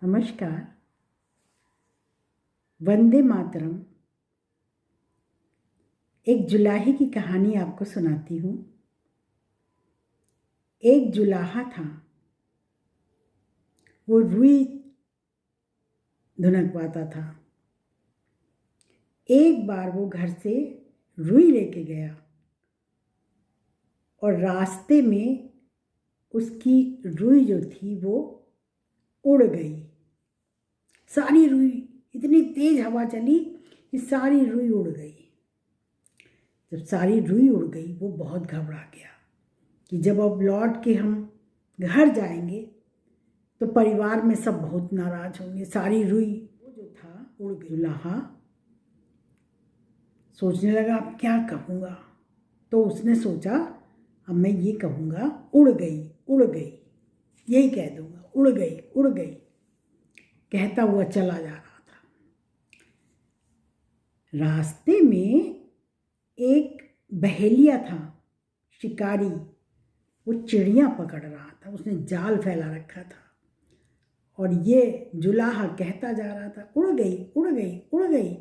नमस्कार। वंदे मातरम। एक जुलाहे की कहानी आपको सुनाती हूँ। एक जुलाहा था, वो रुई धुनकवाता था। एक बार वो घर से रुई लेके गया और रास्ते में उसकी रुई जो थी वो उड़ गई। सारी रुई, इतनी तेज हवा चली कि सारी रुई उड़ गई। जब सारी रुई उड़ गई वो बहुत घबरा गया कि जब अब लौट के हम घर जाएंगे तो परिवार में सब बहुत नाराज होंगे। सारी रुई वो जो था उड़ गई। जुलाहा सोचने लगा अब क्या कहूँगा। तो उसने सोचा अब मैं ये कहूँगा उड़ गई उड़ गई, यही कह दूँगा उड़ गई उड़ गई। कहता हुआ चला जा रहा था। रास्ते में एक बहेलिया था, शिकारी। वो चिड़ियाँ पकड़ रहा था, उसने जाल फैला रखा था और ये जुलाहा कहता जा रहा था उड़ गई उड़ गई उड़ गई।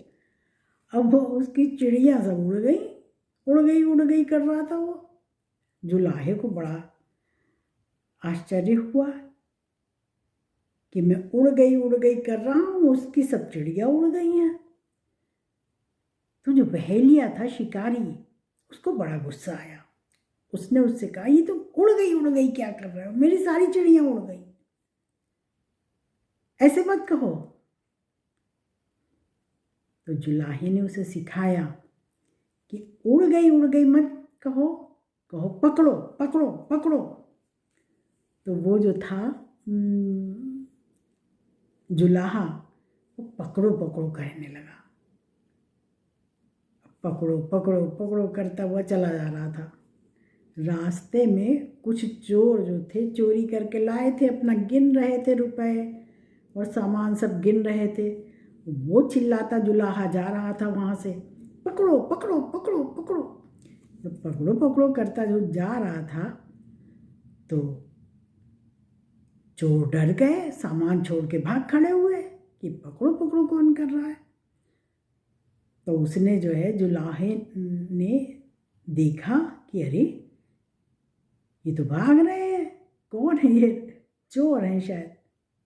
अब वो उसकी चिड़ियाँ सब उड़ गई कर रहा था। वो जुलाहे को बड़ा आश्चर्य हुआ कि मैं उड़ गई कर रहा हूँ, उसकी सब चिड़िया उड़ गई हैं। तो जो बहेलिया था, शिकारी, उसको बड़ा गुस्सा आया। उसने उससे कहा ये तुम उड़ गई क्या कर रहे हो, मेरी सारी चिड़िया उड़ गई, ऐसे मत कहो। तो जुलाहे ने उसे सिखाया कि उड़ गई मत कहो, कहो पकड़ो पकड़ो पकड़ो। तो वो जो था जुलाहा, वो पकड़ो पकड़ो कहने लगा। पकड़ो पकड़ो पकड़ो करता हुआ चला जा रहा था। रास्ते में कुछ चोर जो थे चोरी करके लाए थे, अपना गिन रहे थे रुपए और सामान सब गिन रहे थे। वो चिल्लाता जुलाहा जा रहा था वहाँ से, पकड़ो पकड़ो पकड़ो पकड़ो। जब पकड़ो पकड़ो करता जो जा रहा था तो चोर डर गए, सामान छोड़ के भाग खड़े हुए कि पकड़ो पकड़ो कौन कर रहा है। तो उसने जो है जुलाहे ने देखा कि अरे ये तो भाग रहे हैं, कौन है ये, चोर हैं शायद।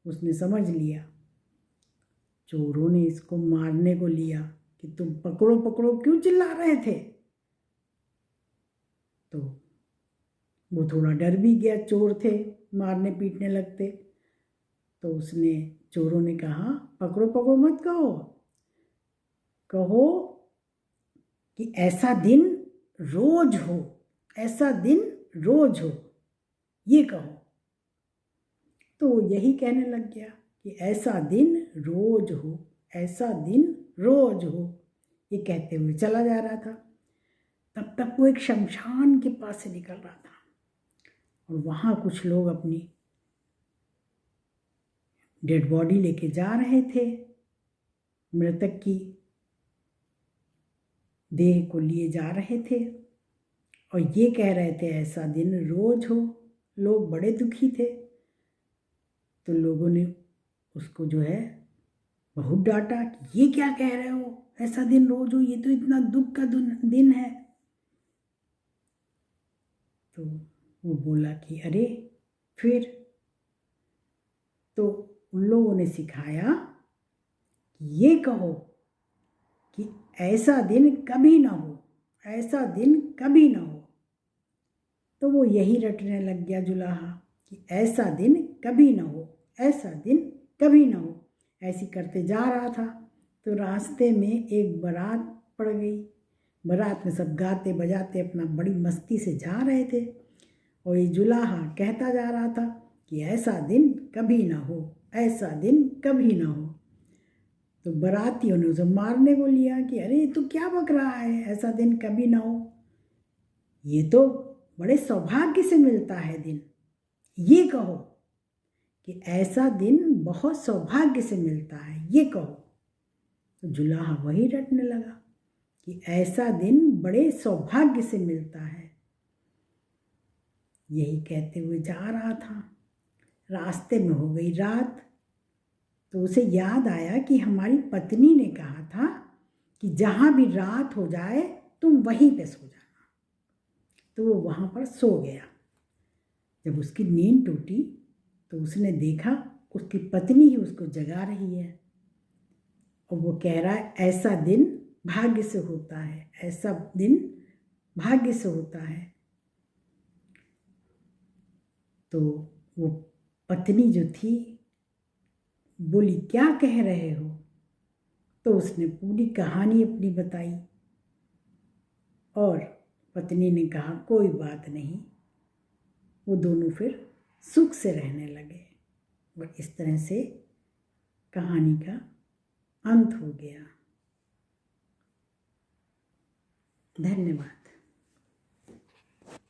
उसने समझ लिया। चोरों ने इसको मारने को लिया कि तुम पकड़ो पकड़ो क्यों चिल्ला रहे थे। तो वो थोड़ा डर भी गया, चोर थे, मारने पीटने लगते। तो उसने, चोरों ने कहा पकड़ो पकड़ो मत कहो, कहो कि ऐसा दिन रोज हो, ऐसा दिन रोज हो, ये कहो। तो वो यही कहने लग गया कि ऐसा दिन रोज हो, ऐसा दिन रोज हो, ये कहते हुए चला जा रहा था। तब तक वो एक शमशान के पास से निकल रहा था और वहाँ कुछ लोग अपनी डेड बॉडी लेके जा रहे थे, मृतक की देह को लिए जा रहे थे और ये कह रहे थे ऐसा दिन रोज हो। लोग बड़े दुखी थे। तो लोगों ने उसको जो है बहुत डांटा कि ये क्या कह रहे हो, ऐसा दिन रोज हो, ये तो इतना दुख का दिन है। तो वो बोला कि अरे फिर। तो उन लोगों ने सिखाया कि ये कहो कि ऐसा दिन कभी ना हो, ऐसा दिन कभी ना हो। तो वो यही रटने लग गया जुलाहा कि ऐसा दिन कभी ना हो, ऐसा दिन कभी ना हो। ऐसी करते जा रहा था तो रास्ते में एक बारात पड़ गई। बारात में सब गाते बजाते अपना बड़ी मस्ती से जा रहे थे और ये जुलाहा कहता जा रहा था कि ऐसा दिन कभी ना हो, ऐसा दिन कभी ना हो। तो बारातियों ने उसे मारने को लिया कि अरे तू क्या बक रहा है, ऐसा दिन कभी ना हो, ये तो बड़े सौभाग्य से मिलता है दिन, ये कहो कि ऐसा दिन बहुत सौभाग्य से मिलता है, ये कहो। तो जुलाहा वही रटने लगा कि ऐसा दिन बड़े सौभाग्य से मिलता है। यही कहते हुए जा रहा था। रास्ते में हो गई रात। तो उसे याद आया कि हमारी पत्नी ने कहा था कि जहाँ भी रात हो जाए तुम वहीं पे सो जाना। तो वो वहाँ पर सो गया। जब उसकी नींद टूटी तो उसने देखा उसकी पत्नी ही उसको जगा रही है और वो कह रहा है ऐसा दिन भाग्य से होता है, ऐसा दिन भाग्य से होता है। तो वो पत्नी जो थी बोली क्या कह रहे हो? तो उसने पूरी कहानी अपनी बताई और पत्नी ने कहा कोई बात नहीं। वो दोनों फिर सुख से रहने लगे और इस तरह से कहानी का अंत हो गया। धन्यवाद।